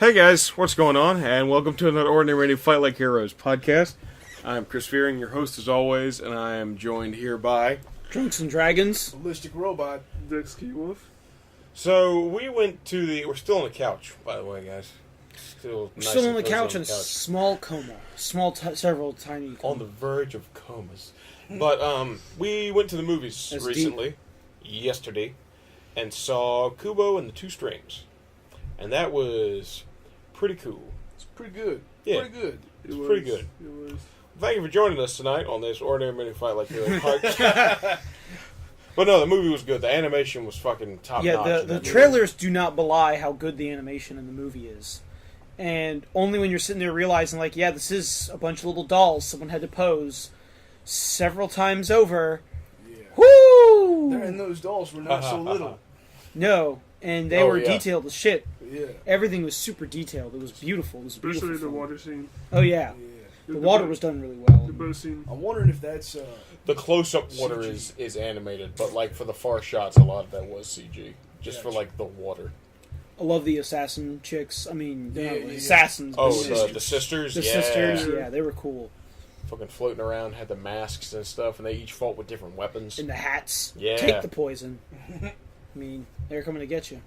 Hey guys, what's going on? And welcome to another Ordinary Fight Like Heroes podcast. I'm Chris Fearing, your host as always, and I am joined here by... Drunks and Dragons. Ballistic Robot. Dex Key Wolf. So, we went to the... We're still on the couch, by the way, guys. Still on the couch in a small coma. Several tiny comas. On the verge of comas. But, we went to the movies That's recently, yesterday, and saw Kubo and the Two Strings. And that was pretty cool. It's pretty good. Yeah. Pretty good. It's pretty good. It was. Thank you for joining us tonight on this Ordinary Fight Like Heroes podcast. But no, the movie was good. The animation was fucking top notch. Yeah, the trailers do not belie how good the animation in the movie is. And only when you're sitting there realizing, like, yeah, this is a bunch of little dolls someone had to pose several times over. Yeah. Woo! And those dolls were not so little. No, and they were detailed as shit. Yeah. Everything was super detailed. It was beautiful. It was Especially beautiful. the water scene. Oh, yeah. Yeah. The water was done really well. The boat scene. I'm wondering if that's... The close-up water CG. is animated, but like for the far shots, a lot of that was CG. Just for like the water. I love the assassin chicks. I mean, they're not really yeah. assassins. Oh, but the sisters? the yeah. sisters, yeah, they were cool. Fucking floating around, had the masks and stuff, and they each fought with different weapons. And the hats. Yeah. Take the poison. I mean, they're coming to get you.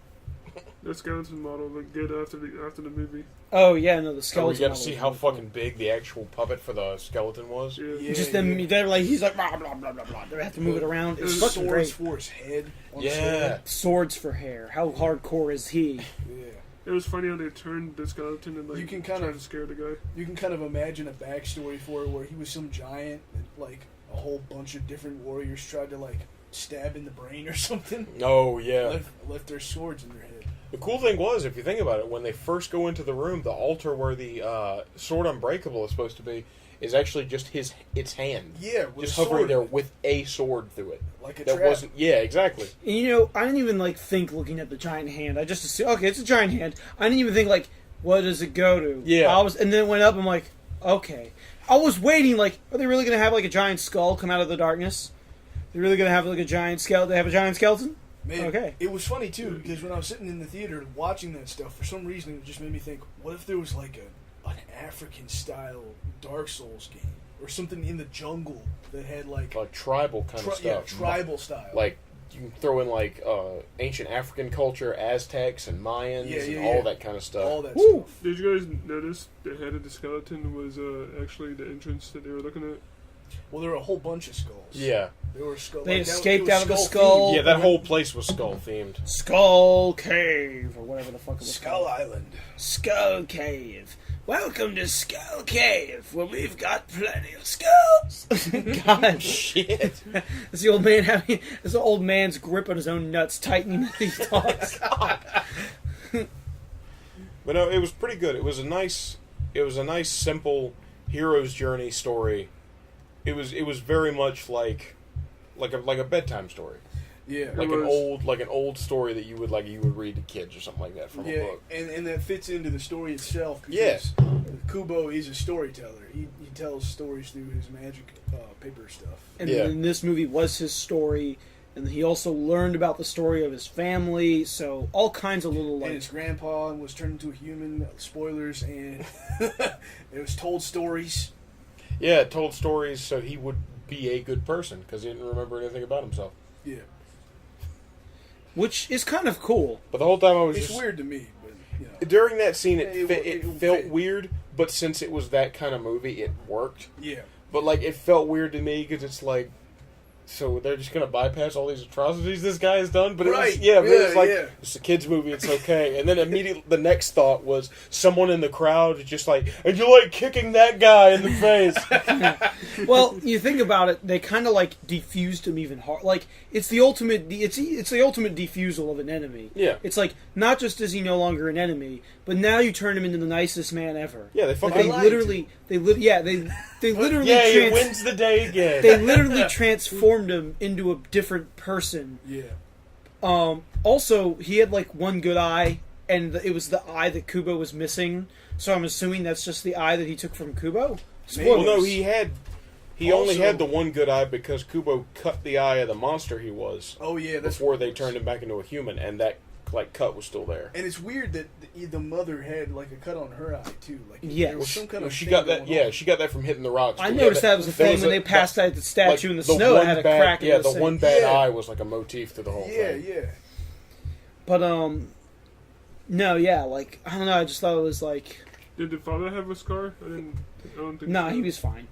The skeleton model looked good after the movie. Oh, yeah, no, the Oh, we skeleton. got to model see was how really cool. fucking big the actual puppet for the skeleton was. Yeah. Just them, they're like, he's like, blah, blah, blah, blah, blah. They have to move it around. It's fucking swords great. for his head. On Yeah. his head. Swords for hair. How hardcore is he? Yeah. It was funny how they turned the skeleton and like You can tried kinda- to scare the guy. You can kind of imagine a backstory for it where he was some giant and like a whole bunch of different warriors tried to like stab in the brain or something. Oh, yeah. Left their swords in their head. The cool thing was, if you think about it, when they first go into the room, the altar where the sword unbreakable is supposed to be is actually just its hand. Yeah, with Just a hovering sword there in it. with a sword through it. Like a That trap. wasn't... Yeah, exactly. And, you know, I didn't even, like, think looking at the giant hand. I just assumed, okay, it's a giant hand. I didn't even think, like, what does it go to? Yeah. And then it went up, I'm like, okay. I was waiting, like, are they really going to have, like, a giant skull come out of the darkness? They're really going to have, like, a giant skeleton? They have a giant skeleton? Man, Okay. it was funny too because when I was sitting in the theater watching that stuff, for some reason it just made me think: what if there was like an African style Dark Souls game or something in the jungle that had like Tribal kind of stuff. yeah, tribal style. Like, you can throw in, like, ancient African culture, Aztecs and Mayans and all that kind of stuff. all that Woo! stuff. Did you guys notice the head of the skeleton was actually the entrance that they were looking at? Well, there were a whole bunch of skulls. Yeah. There were skulls. They like, escaped it was out of the skull skull. Yeah, that whole place was skull-themed. Skull Cave, or whatever the fuck it was Skull called. Island. Skull Cave. Welcome to Skull Cave, where we've got plenty of skulls. God, Shit. It's the old man having this old man's grip on his own nuts tightening as he talks. But no, it was pretty good. It was a nice, simple hero's journey story. It was very much like a bedtime story, Yeah. like was. an old story that you would read to kids or something like that from a Yeah, book. and that fits into the story itself. Yeah. Because Kubo is a storyteller. He tells stories through his magic paper stuff. And Yeah. in this movie was his story, and he also learned about the story of his family. So all kinds of little And like his grandpa was turned into a human. Spoilers, and it was told stories. Yeah, it told stories so he would be a good person because he didn't remember anything about himself. Yeah, which is kind of cool. But the whole time I was it's just weird to me, but you know. during that scene, It it will felt fit. weird. But since it was that kind of movie, it worked. Yeah, But like, it felt weird to me because it's like, so they're just gonna bypass all these atrocities this guy has done. But it was, Right. but it was Yeah, like yeah. it's a kids movie, it's okay. And then immediately the next thought was someone in the crowd is just like, and you like kicking that guy in the face. Well, you think about it, they kind of like defused him even hard. Like it's the ultimate, it's the ultimate defusal of an enemy. Yeah. It's like not just is he no longer an enemy, but now you turn him into the nicest man ever. Yeah, they Like, fucking they literally literally yeah, he trans- wins the day again. they literally transformed him into a different person. yeah. Also, he had like one good eye, and it was the eye that Kubo was missing. So I'm assuming that's just the eye that he took from Kubo. Well, Spoilers. no, he only Also- had the one good eye because Kubo cut the eye of the monster he was Oh yeah, that's before they turned him back into a human, and that cut was still there. And it's weird that the mother had like a cut on her eye too. Like Yes. there was some kind of She thing got that. going Yeah, on. she got that from hitting the rocks. I But noticed yeah, that was a there thing when they passed out the statue in the like, snow. It one had a bad- crack in Yeah, the the same. one bad Yeah. eye was like a motif to the whole Yeah, thing. yeah. But no, yeah, like I don't know. I just thought it was like, Did the father have a scar? I don't think. no, so. he was fine.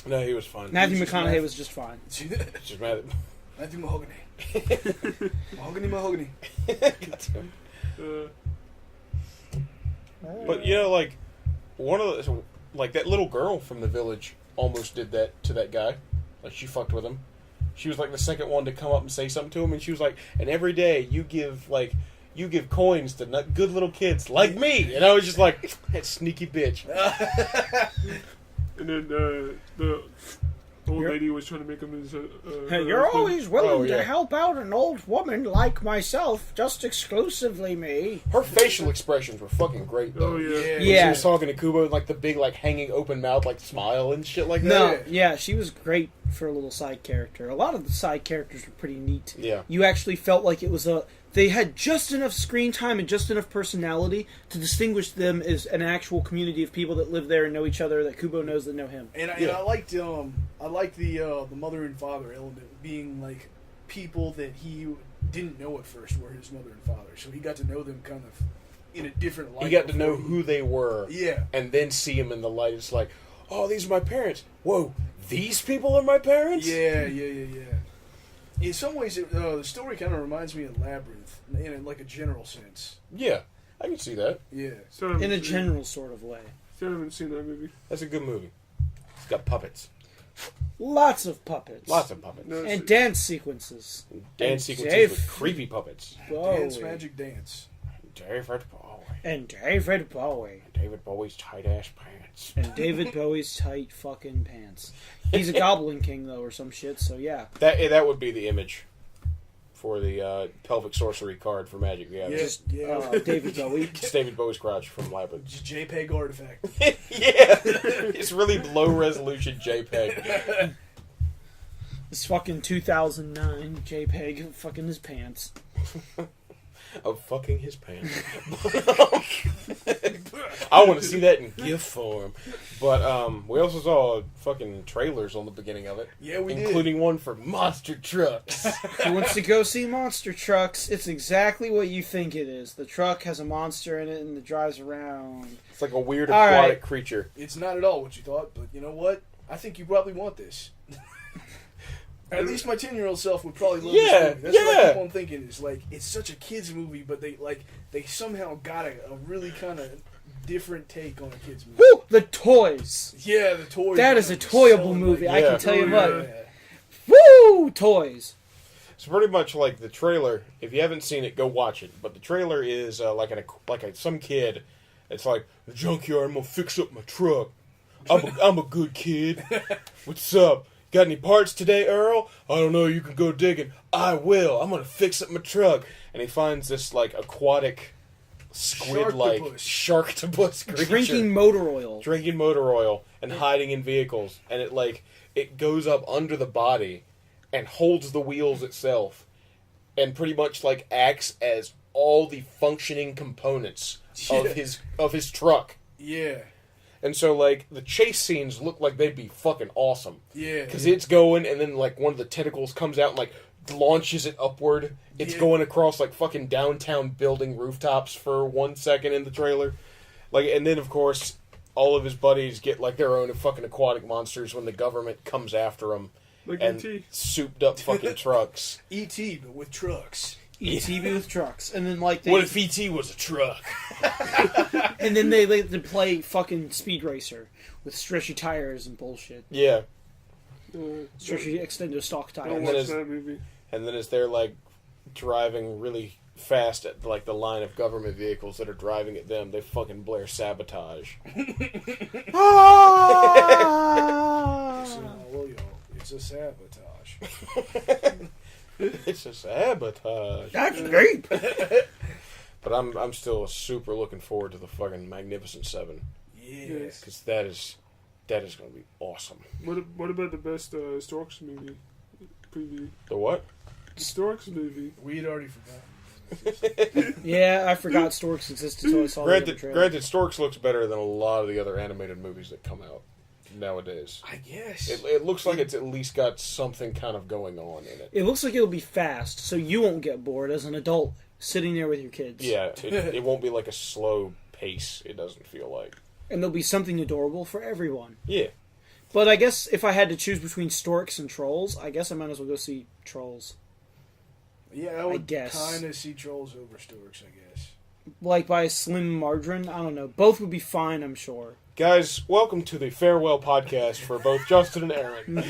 No, he was fine. Matthew He was just McConaughey mad. was just fine. It's just mad. Matthew Mahogany. Mahogany. Uh, But you know, like one of the like that little girl from the village almost did that to that guy. Like she fucked with him. She was like the second one to come up and say something to him, and she was like, "And every day you give coins to good little kids like me." And I was just like, "That sneaky bitch." and then the old You're- lady was trying to make him his. Hey, her you're husband. always willing Oh, yeah. to help out an old woman like myself, just exclusively me. Her facial expressions were fucking great though. Oh yeah. Yeah. When she Yeah. was talking to Kubo, like the big like hanging open mouth like smile and shit like that. No, yeah, she was great for a little side character. A lot of the side characters were pretty neat. Yeah. You actually felt like it was they had just enough screen time and just enough personality to distinguish them as an actual community of people that live there and know each other, that Kubo knows that know him. And I Yeah. liked the mother and father element being like people that he didn't know at first were his mother and father, so he got to know them kind of in a different light. He got to know before who they were. Yeah, And then see him in the light. It's like, oh, these are my parents. Whoa, these people are my parents? yeah. In some ways, the story kind of reminds me of Labyrinth in like a general sense. Yeah, I can see that. Yeah, Still haven't In a seen- general sort of way. Still haven't seen that movie. That's a good movie. It's got puppets. Lots of puppets. Lots of puppets. No, And dance sequences. Dance sequences Dave- with creepy puppets. Bowie. Dance Magic Dance. David Bowie. And David Bowie. David Bowie's tight ass pants. And David Bowie's tight fucking pants. He's a Goblin King, though, or some shit, so yeah. That would be the image for the pelvic sorcery card for Magic the Gathering. Yes, yeah. David Bowie. It's David Bowie's crotch from Labyrinth. Just JPEG artifact. Yeah, it's really low resolution JPEG. This fucking 2009 JPEG of fucking his pants. Of fucking his pants. I want to see that in GIF form. But we also saw fucking trailers on the beginning of it. Yeah, we did. including one for monster trucks. If you want to go see monster trucks, it's exactly what you think it is. The truck has a monster in it and it drives around. It's like a weird All aquatic right. creature. It's not at all what you thought, but you know what? I think you probably want this. At least my 10-year-old self would probably love Yeah, this movie. That's what I yeah. keep on thinking. Is like it's such a kids movie, but they somehow got a really kind of different take on a kids movie. Woo! The toys! Yeah, the toys. That is a man, toyable selling movie, like- I Yeah. can tell you Oh, what. Yeah. Woo! Toys. It's pretty much like the trailer. If you haven't seen it, go watch it. But the trailer is some kid. It's like, the junkyard, I'm gonna fix up my truck. I'm a good kid. What's up? Got any parts today, Earl? I don't know. You can go digging. I will. I'm gonna fix up my truck. And he finds this like aquatic squid-like sharktopus creature Drinking motor oil. drinking motor oil and hiding in vehicles. And it goes up under the body and holds the wheels itself, and pretty much like acts as all the functioning components Yeah. of his truck. Yeah. And so, like, the chase scenes look like they'd be fucking awesome. Yeah. Because it's going, and then, like, one of the tentacles comes out and, like, launches it upward. It's Yeah. going across, like, fucking downtown building rooftops for 1 second in the trailer. Like, and then, of course, all of his buddies get, like, their own fucking aquatic monsters when the government comes after them. Like And E.T. souped up fucking trucks. E.T. but with trucks. ETV with trucks. And then, like, What if E.T. was a truck? and then they play fucking Speed Racer with stretchy tires and bullshit. Yeah. Stretchy extendo stock Don't tires. then watch it's- that movie. And then as they're, like, driving really fast at, like, the line of government vehicles that are driving at them, they fucking blare Sabotage. So, well, yo, it's a sabotage. It's a Sabotage. That's great. But I'm still super looking forward to the fucking Magnificent Seven, Yes. because that is going to be awesome. What about the best Storks movie preview? The what? The Storks movie. We had already forgotten. Yeah, I forgot Storks existed until I saw the trailer. Granted, Storks looks better than a lot of the other animated movies that come out nowadays. I guess. It looks like it's at least got something kind of going on in it. It looks like it'll be fast, so you won't get bored as an adult sitting there with your kids. Yeah, it won't be like a slow pace, it doesn't feel like. And there'll be something adorable for everyone. Yeah. But I guess if I had to choose between Storks and Trolls, I guess I might as well go see Trolls. Yeah, I would kind of see Trolls over Storks, I guess. Like by a slim margin? I don't know. Both would be fine, I'm sure. Guys, welcome to the farewell podcast for both Justin and Aaron.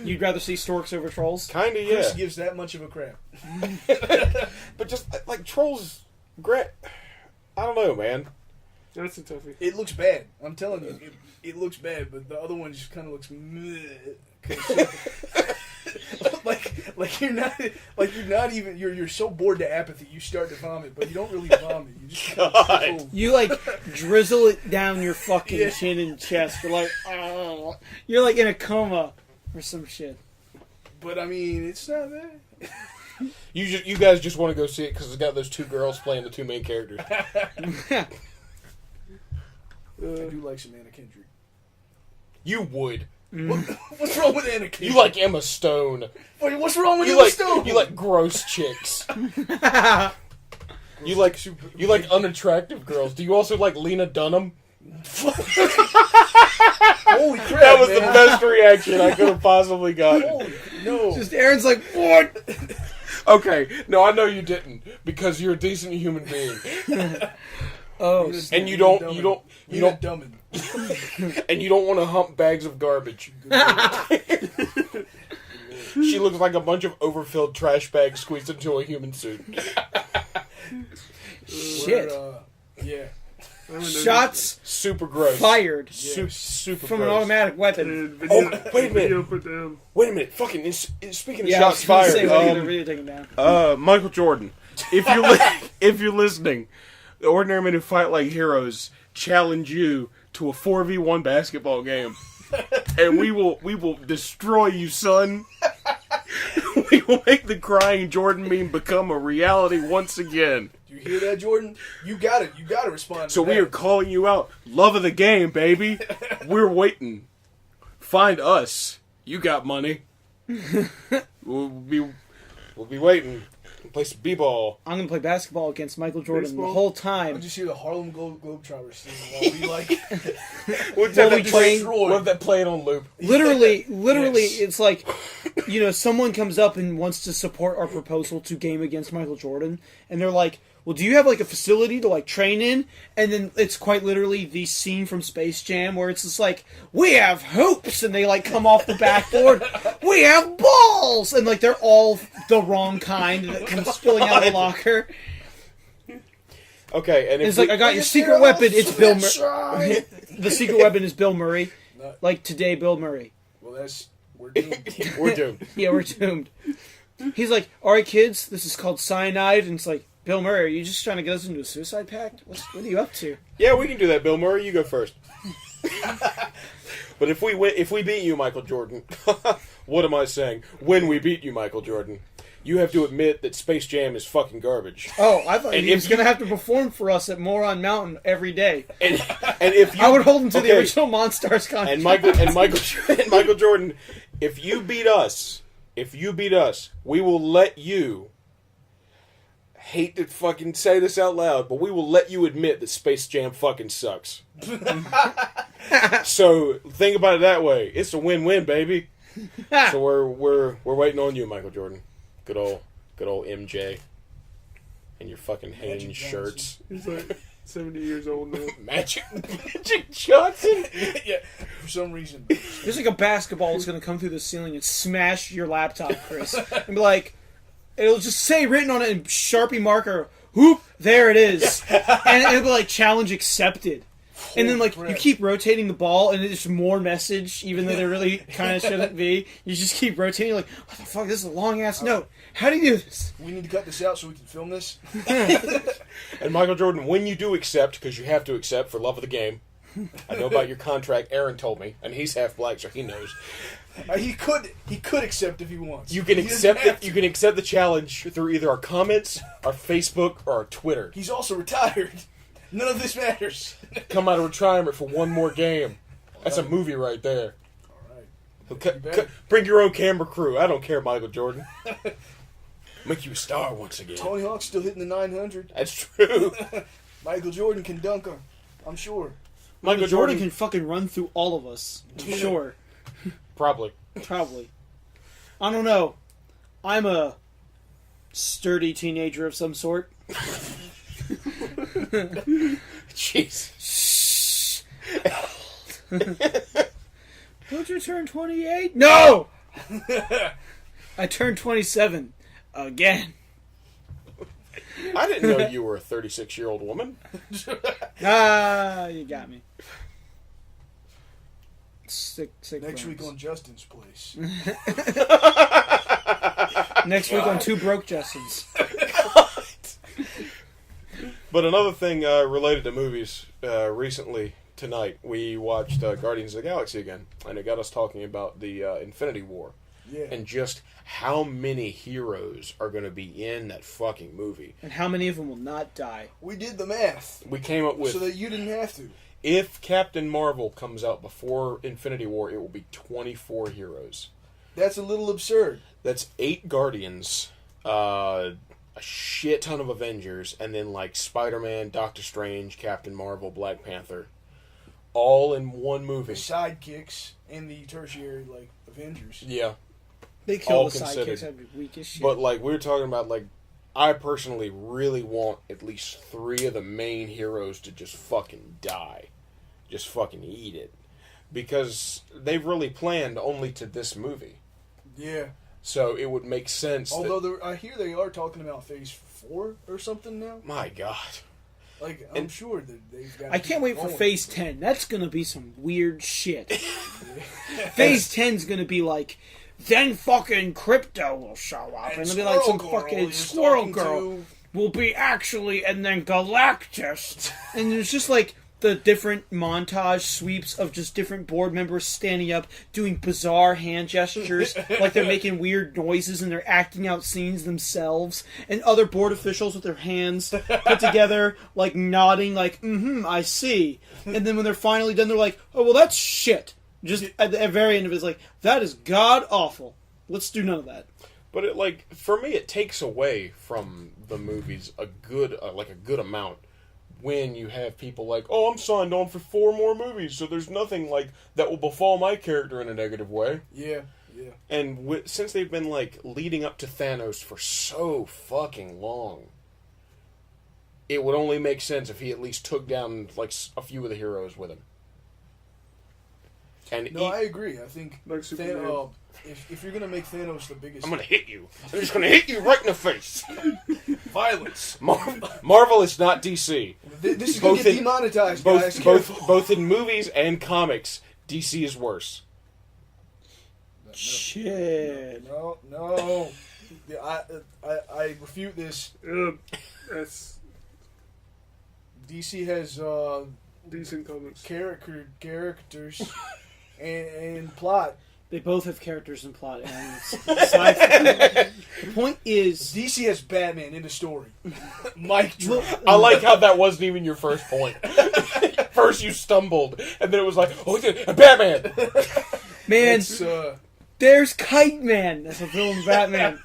You'd rather see Storks over Trolls? Kinda, yeah. Chris gives that much of a crap. But just, like, Trolls... I don't know, man. That's a toughie. It looks bad. I'm telling you, it looks bad. But the other one just kind of looks meh. like you're not even you're so bored to apathy you start to vomit, but you don't really vomit. You just God. You like drizzle it down your fucking chin and chest. You're like, oh, you're like in a coma or some shit. But I mean, it's not bad. You guys just want to go see it because it's got those two girls playing the two main characters. I do like some Anna Kendrick. You would. What's wrong with Anna Kendrick? You like Emma Stone. Wait, what's wrong with Emma Stone? You like gross chicks. You like unattractive girls. Do you also like Lena Dunham? Holy crap! That was the best reaction I could have possibly gotten. No. Just Aaron's like, what? Okay, no, I know you didn't because you're a decent human being. Oh, and you don't Dummin. and you don't want to hump bags of garbage. She looks like a bunch of overfilled trash bags squeezed into a human suit. Shit. Yeah. Shots super gross. fired. Super from gross. an automatic weapon. Wait a minute. Put down. Wait a minute. Fucking speaking of Yeah, shots I was fired. gonna say, really taking down. Michael Jordan, if you're listening, the Ordinary Men Who Fight Like Heroes challenge you to a 4v1 basketball game, and we will destroy you, son. We will make the crying Jordan meme become a reality once again. Do you hear that, Jordan? You got it. You got to respond. So to we that. are calling you out, love of the game, baby. We're waiting. Find us. You got money. We'll be waiting. Play some b-ball. I'm gonna play basketball against Michael Jordan Baseball? the whole I time. just hear the Harlem Globetrotters singing. I'll be like, We'll we train- have that playing on loop. Literally, Yes. it's like, someone comes up and wants to support our proposal to game against Michael Jordan, and they're like, well, do you have, like, a facility to, like, train in? And then it's quite literally the scene from Space Jam where it's just like, we have hoops! And they, like, come off the backboard. We have balls! And, like, they're all the wrong kind that come spilling out of the locker. Okay, and And it's like, I got your secret weapon, it's Bill Murray. The secret weapon is Bill Murray. No. Like, today, Bill Murray. well, we're doomed. we're doomed. Yeah, we're doomed. He's like, alright, kids, this is called cyanide. And it's like, Bill Murray, are you just trying to get us into a suicide pact? What are you up to? Yeah, we can do that, Bill Murray. You go first. But if we beat you, Michael Jordan, what am I saying? When we beat you, Michael Jordan, you have to admit that Space Jam is fucking garbage. Oh, I thought And he was if going to have to perform for us at Moron Mountain every day. And if you, I would hold him to the okay, original Monstars contract. And Michael Jordan, if you beat us, we will let you. Hate to fucking say this out loud, but we will let you admit that Space Jam fucking sucks. So think about it that way. It's a win-win, baby. So we're waiting on you, Michael Jordan. Good old MJ. And your fucking Hanes Magic shirts. He's like 70 years old now. Magic Johnson. Yeah, for some reason. There's like a basketball that's going to come through the ceiling and smash your laptop, Chris. And be like, it'll just say written on it in Sharpie marker, whoop, there it is. And it'll be like, challenge accepted. And then, like, you keep rotating the ball, and it's more message, even though there really kind of shouldn't be. You just keep rotating, like, what the fuck, this is a long-ass note. How do you do this? We need to cut this out so we can film this. And Michael Jordan, when you do accept, because you have to accept for love of the game, I know about your contract. Aaron told me, and he's half black, so he knows. He could accept if he wants. You can accept it. You can accept the challenge through either our comments, our Facebook, or our Twitter. He's also retired. None of this matters. Come out of retirement for one more game. That's a movie right there. All right. Bring your own camera crew. I don't care, Michael Jordan. Make you a star once again. Tony Hawk's still hitting the 900. That's true. Michael Jordan can dunk her, I'm sure. Michael Jordan can fucking run through all of us. I'm sure. Probably. I don't know. I'm a sturdy teenager of some sort. Jeez. Don't you turn 28? No! I turned 27. Again. I didn't know you were a 36-year-old woman. You got me. Sick Next friends. week on Justin's Place. Next week on Two Broke Justins. But another thing related to movies, recently tonight we watched Guardians of the Galaxy again, and it got us talking about the Infinity War. Yeah. And just how many heroes are going to be in that fucking movie. And how many of them will not die? We did the math. We came up with... So that you didn't have to. If Captain Marvel comes out before Infinity War, it will be 24 heroes. That's a little absurd. That's 8 Guardians, a shit ton of Avengers, and then like Spider-Man, Doctor Strange, Captain Marvel, Black Panther. All in one movie. The sidekicks and the tertiary, like, Avengers. Yeah. They kill All the considered. sidekicks every week as shit. But like we were talking about, like, I personally really want at least 3 of the main heroes to just fucking die. Just fucking eat it. Because they've really planned only to this movie. Yeah. So it would make sense. Although I hear they are talking about Phase 4 or something now. My God. Like, I'm sure that they've got... I can't wait for going. Phase 10. That's going to be some weird shit. Phase 10's going to be like, then fucking Crypto will show up. And it'll be like some fucking Squirrel Girl will be actually, and then Galactus. And there's just like the different montage sweeps of just different board members standing up doing bizarre hand gestures like they're making weird noises and they're acting out scenes themselves, and other board officials with their hands put together like nodding like I see, and then when they're finally done they're like, oh well, that's shit. Just at the very end of it, it's like, that is god awful, let's do none of that. But it, like, for me, it takes away from the movies a good amount when you have people like, oh, I'm signed on for 4 more movies, so there's nothing, like, that will befall my character in a negative way. Yeah. And since they've been, like, leading up to Thanos for so fucking long, it would only make sense if he at least took down, like, a few of the heroes with him. And No, I agree. I think Like Superman. if you're going to make Thanos the biggest... I'm gonna hit you. I'm just gonna hit you right in the face. Violence. Marvel is not DC. This is going to get demonetized, guys. Both in movies and comics, DC is worse. Shit. No. I refute this. That's DC has decent comments. characters and plot. They both have characters and plot elements. Aside from that, the point is, DC has Batman in the story. Mic drop. I like how that wasn't even your first point. First you stumbled, and then it was like, oh, Batman! man, It's, there's Kite Man. That's a villain of Batman.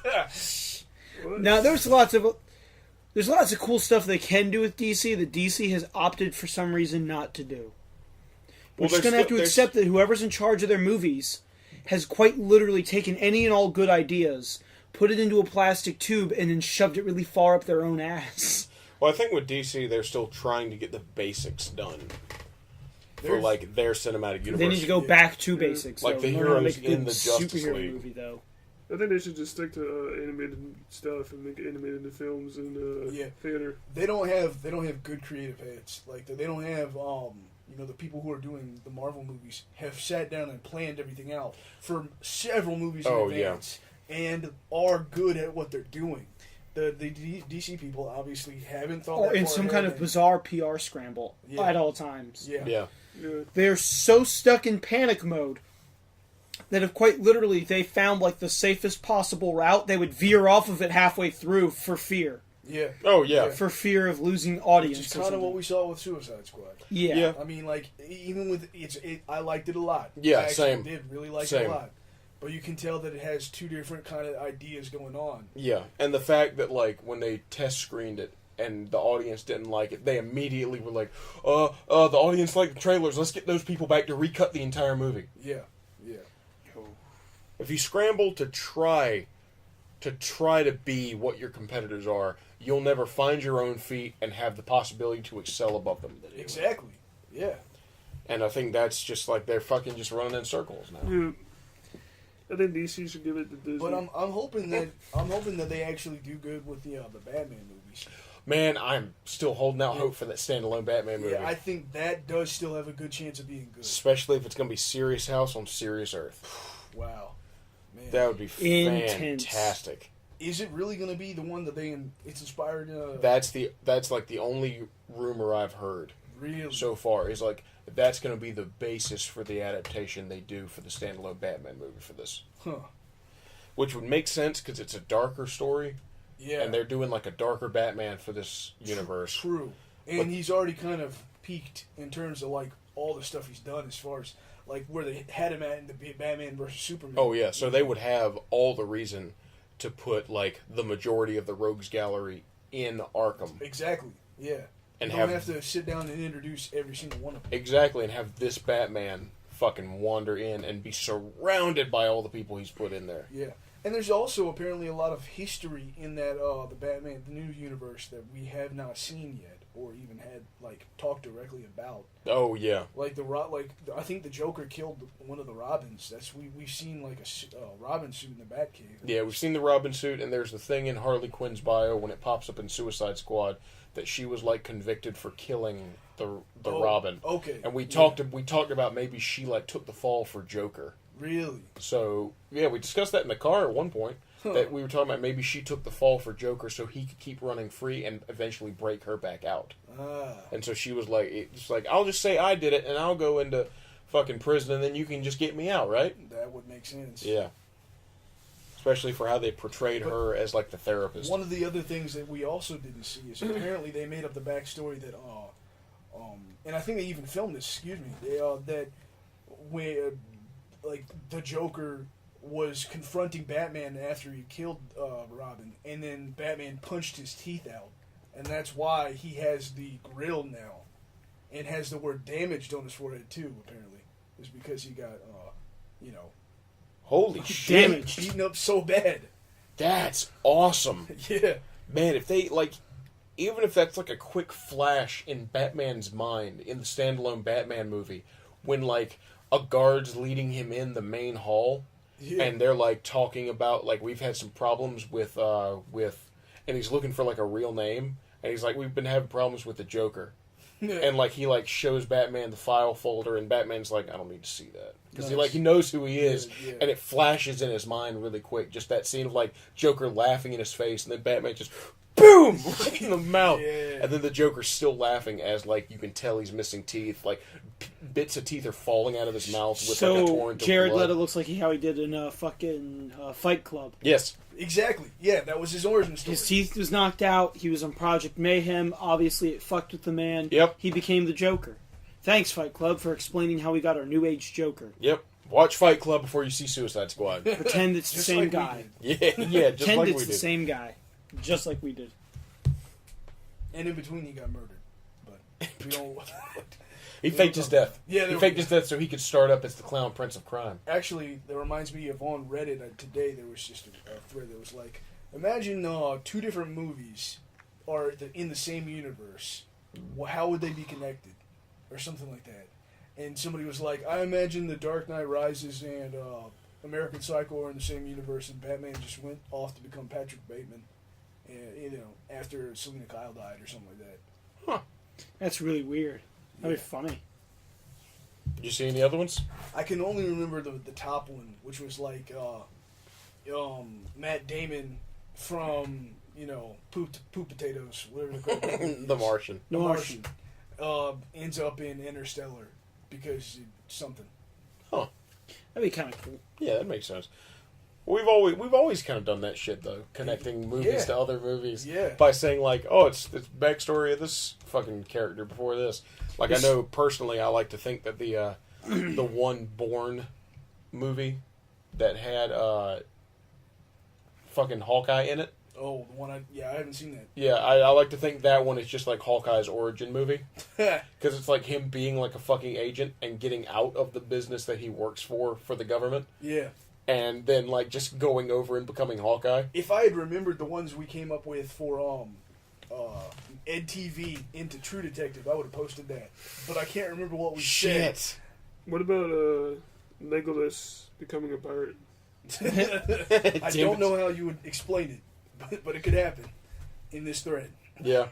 Now, there's lots of cool stuff they can do with DC that DC has opted for some reason not to do. We're Well, just going to have to accept that whoever's in charge of their movies has quite literally taken any and all good ideas, put it into a plastic tube, and then shoved it really far up their own ass. Well, I think with DC, they're still trying to get the basics done for, like, their cinematic universe. They need to go back to basics. Like though. the Learn how to heroes make a good in the Justice superhero League. movie, though. I think they should just stick to animated stuff and make it animated into films and theater. they don't have good creative heads. Like they don't have the people who are doing the Marvel movies have sat down and planned everything out for several movies in advance and are good at what they're doing. The DC people obviously haven't thought Or that in far some ahead kind of and- bizarre PR scramble Yeah. at all times. Yeah. Yeah. they're so stuck in panic mode that if quite literally they found like the safest possible route, they would veer off of it halfway through for fear. Yeah. Oh, yeah. For fear of losing audience. Which is kind of what we saw with Suicide Squad. Yeah. I mean, like, even with I liked it a lot. Yeah, I actually same. did really like it a lot. But you can tell that it has two different kind of ideas going on. Yeah, and the fact that, like, when they test screened it and the audience didn't like it, they immediately were like, the audience liked the trailers, let's get those people back to recut the entire movie. Yeah. If you scramble to try to be what your competitors are, you'll never find your own feet and have the possibility to excel above them. Exactly. Yeah. And I think that's just like they're fucking just running in circles now. Yeah. I think DC should give it to Disney. But I'm hoping that they actually do good with the Batman movies. Man, I'm still holding out hope for that standalone Batman movie. Yeah, I think that does still have a good chance of being good. Especially if it's going to be Serious House on Serious Earth. Wow. Man. That would be Intense. fantastic. Is it really going to be the one that it's inspired? That's like the only rumor I've heard really so far is like that's going to be the basis for the adaptation they do for the standalone Batman movie for this. Huh. Which would make sense because it's a darker story. Yeah. And they're doing like a darker Batman for this universe. True. And he's already kind of peaked in terms of like all the stuff he's done as far as like where they had him at in the Batman versus Superman. Oh yeah, so they would have all the reason to put like the majority of the Rogues Gallery in Arkham. Exactly. Yeah. And you don't have to sit down and introduce every single one of them. Exactly, and have this Batman fucking wander in and be surrounded by all the people he's put in there. Yeah. And there's also apparently a lot of history in that the Batman, the new universe that we have not seen yet, or even had like talked directly about. Oh yeah, like I think the Joker killed one of the Robins. We've seen like a Robin suit in the Batcave. Yeah, we've seen the Robin suit, and there's the thing in Harley Quinn's bio when it pops up in Suicide Squad that she was like convicted for killing the Robin. Okay, and we talked about maybe she like took the fall for Joker. Really? So, yeah, we discussed that in the car at one point. That we were talking about maybe she took the fall for Joker so he could keep running free and eventually break her back out. And so she was like, I'll just say I did it and I'll go into fucking prison and then you can just get me out, right? That would make sense. Yeah. Especially for how they portrayed her as like the therapist. One of the other things that we also didn't see is apparently they made up the backstory that, and I think they even filmed this, that where... like the Joker was confronting Batman after he killed Robin, and then Batman punched his teeth out, and that's why he has the grill now, and has the word "damaged" on his forehead too. Apparently, is because he got, holy shit, damaged, beaten up so bad. That's awesome. Yeah, man. If they like, even if that's like a quick flash in Batman's mind in the standalone Batman movie, when like a guard's leading him in the main hall, and they're like talking about like we've had some problems with, and he's looking for like a real name, and he's like we've been having problems with the Joker, and like he like shows Batman the file folder, and Batman's like I don't need to see that because he knows who he is, and it flashes in his mind really quick, just that scene of like Joker laughing in his face, and then Batman just boom right in the mouth, and then the Joker's still laughing as like you can tell he's missing teeth, like bits of teeth are falling out of his mouth with like a torrent of Jared blood. Leto looks like how he did in fucking Fight Club. Yes, exactly. Yeah, that was his origin story. His teeth was knocked out. He was on Project Mayhem. Obviously, it fucked with the man. Yep. He became the Joker. Thanks, Fight Club, for explaining how we got our new age Joker. Yep. Watch Fight Club before you see Suicide Squad. Pretend it's the same guy. Yeah, just Pretend like it's we the did. same guy, just like we did. And in between, he got murdered. But we don't. He faked his death. Yeah, he faked his death so he could start up as the Clown Prince of Crime. Actually, that reminds me of on Reddit today. There was just a thread that was like, imagine two different movies are in the same universe. Well, how would they be connected, or something like that? And somebody was like, I imagine The Dark Knight Rises and American Psycho are in the same universe, and Batman just went off to become Patrick Bateman, and, after Selena Kyle died or something like that. Huh. That's really weird. That'd be funny. Did you see any other ones? I can only remember the top one, which was like Matt Damon from Poop Potatoes, whatever they call it. The Martian. The Martian. Ends up in Interstellar, because it's something. Huh. That'd be kind of cool. Yeah, that makes sense. We've always kind of done that shit though, connecting movies to other movies. Yeah. By saying like, oh, it's backstory of this fucking character before this. Like I know personally, I like to think that the the one Bourne movie that had fucking Hawkeye in it. Oh, the one I haven't seen that. Yeah, I like to think that one is just like Hawkeye's origin movie. Because it's like him being like a fucking agent and getting out of the business that he works for the government. Yeah. And then like just going over and becoming Hawkeye. If I had remembered the ones we came up with for Ed TV into True Detective, I would have posted that. But I can't remember what we said. What about Legolas becoming a pirate? I don't know how you would explain it, but it could happen in this thread. Yeah.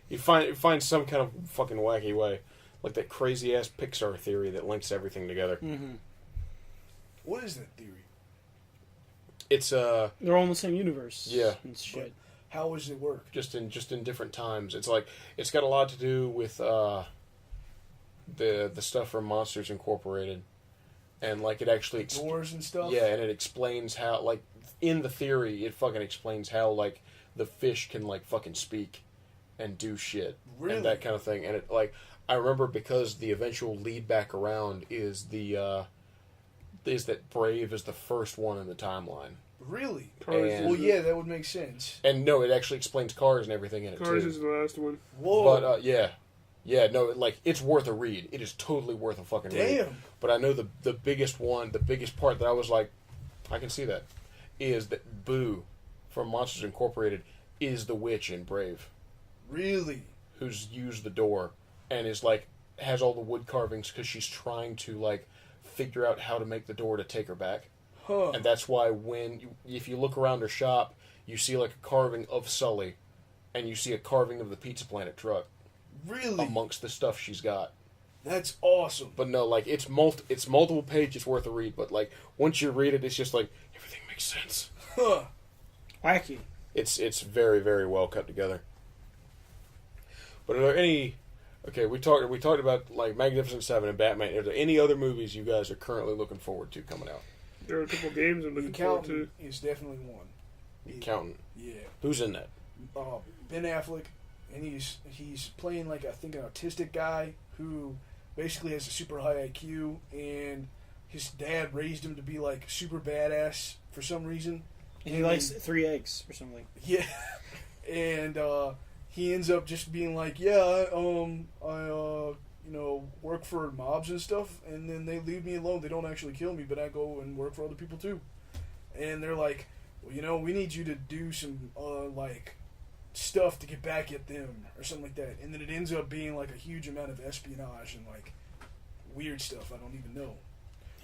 You find some kind of fucking wacky way. Like that crazy ass Pixar theory that links everything together. Mm-hmm. What is that theory? It's they're all in the same universe. Yeah. And shit. But how does it work? Just in different times. It's like it's got a lot to do with the stuff from Monsters Incorporated. And like it actually Doors and stuff? Yeah, and it explains how like in the theory it fucking explains how like the fish can like fucking speak and do shit. Really? And that kind of thing. And it like I remember because the eventual lead back around is is that Brave is the first one in the timeline. Really? And, well, yeah, that would make sense. And no, it actually explains Cars and everything in it Cars too. is the last one. Whoa. But yeah, no, like it's worth a read. It is totally worth a fucking read. Damn. But I know the biggest part that I was like, I can see that, is that Boo from Monsters Incorporated is the witch in Brave. Really? Who's used the door and is like has all the wood carvings because she's trying to like figure out how to make the door to take her back. Huh. And that's why if you look around her shop, you see like a carving of Sully, and you see a carving of the Pizza Planet truck. Really? Amongst the stuff she's got. That's awesome. But no, like it's multiple pages worth a read. But like once you read it, it's just like everything makes sense. Huh. Wacky. It's very very well cut together. But are there any? Okay, we talked about like Magnificent Seven and Batman. Are there any other movies you guys are currently looking forward to coming out? There are a couple games I'm looking forward to. Is definitely one. Accountant. Yeah. Who's in that? Ben Affleck, and he's playing like I think an autistic guy who basically has a super high IQ, and his dad raised him to be like super badass for some reason. And he likes 3 eggs or something. Yeah, and he ends up just being like, yeah, I work for mobs and stuff, and then they leave me alone. They don't actually kill me, but I go and work for other people too. And they're like, well, we need you to do some like stuff to get back at them or something like that. And then it ends up being like a huge amount of espionage and like weird stuff I don't even know.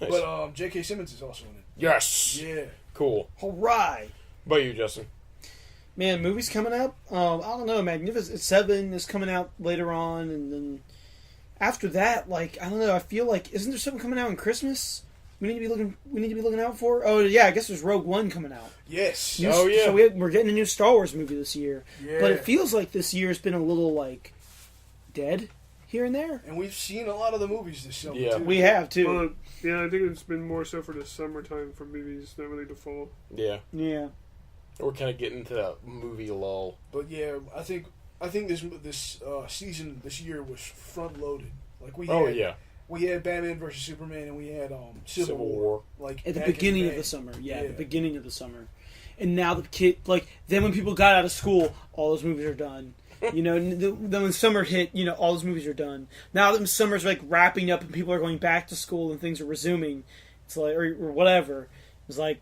Nice. But J.K. Simmons is also in it. Yes. Yeah. Cool. All right. What about you, Justin? Man, movies coming up. I don't know. Magnificent Seven is coming out later on, and then after that, like I don't know. I feel like isn't there something coming out in Christmas? We need to be looking out for. Oh yeah, I guess there's Rogue One coming out. Yes. So we're getting a new Star Wars movie this year. Yeah. But it feels like this year's been a little like dead here and there. And we've seen a lot of the movies this summer. Yeah. too. We have too. Well, yeah, I think it's been more so for the summertime for movies, not really the fall. Yeah. Yeah. We're kind of getting into that movie lull. But yeah, I think this season this year was front loaded. Like we had Batman versus Superman, and we had Civil War. Like At the back in beginning of day. the summer. Yeah, Yeah. the beginning of the summer. And now then when people got out of school, all those movies are done. Then when summer hit, all those movies are done. Now that summer's like wrapping up and people are going back to school and things are resuming, it's like, or whatever. It's like,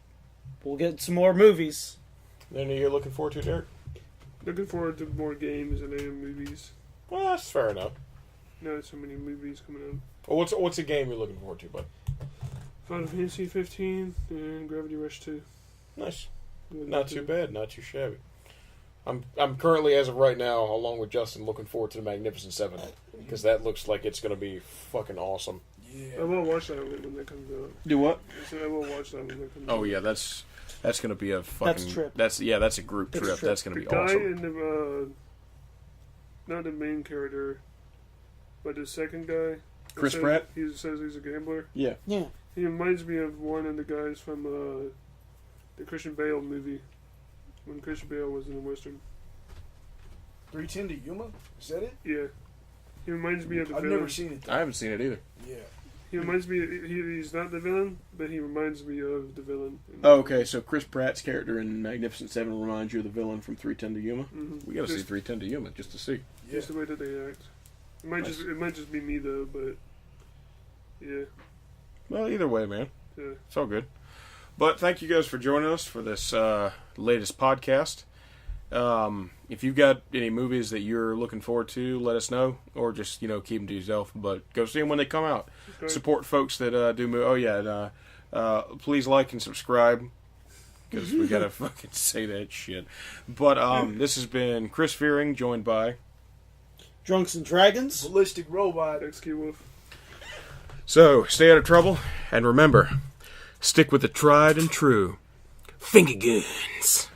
we'll get some more movies. Any you're looking forward to, Derek? Looking forward to more games than I am movies. Well, that's fair enough. Not so many movies coming out. Well, what's a game you're looking forward to, bud? Final Fantasy 15 and Gravity Rush 2. Nice. Not too bad. Not too shabby. I'm currently, as of right now, along with Justin, looking forward to the Magnificent Seven because that looks like it's going to be fucking awesome. Yeah. I will watch that when that comes out. Do what? I said I will watch that when that comes out. Oh yeah, that's going to be a fucking. That's a trip. That's a group It's a trip. trip. That's going to The be guy awesome. in the not the main character, but the second guy. Chris Pratt? He says he's a gambler. Yeah. Yeah. He reminds me of one of the guys from the Christian Bale movie, when Christian Bale was in a Western. 310 to Yuma? Is that it? Yeah. He reminds me of the villain. I've never seen it, though. I haven't seen it either. Yeah. He reminds me, he's not the villain, but he reminds me of the villain. Oh, okay, so Chris Pratt's character in Magnificent Seven reminds you of the villain from 310 to Yuma? Mm-hmm. We gotta see 310 to Yuma just to see. Yeah. Just the way that they act. It might just be me, though, but... Yeah. Well, either way, man. Yeah. It's all good. But thank you guys for joining us for this latest podcast. If you've got any movies that you're looking forward to, let us know, or just keep them to yourself. But go see them when they come out. Okay. Support folks that do movies. Oh yeah, and, please like and subscribe because we gotta fucking say that shit. But this has been Chris Fearing, joined by Drunks and Dragons. Ballistic Robot. XK Wolf. So stay out of trouble, and remember, stick with the tried and true finger guns.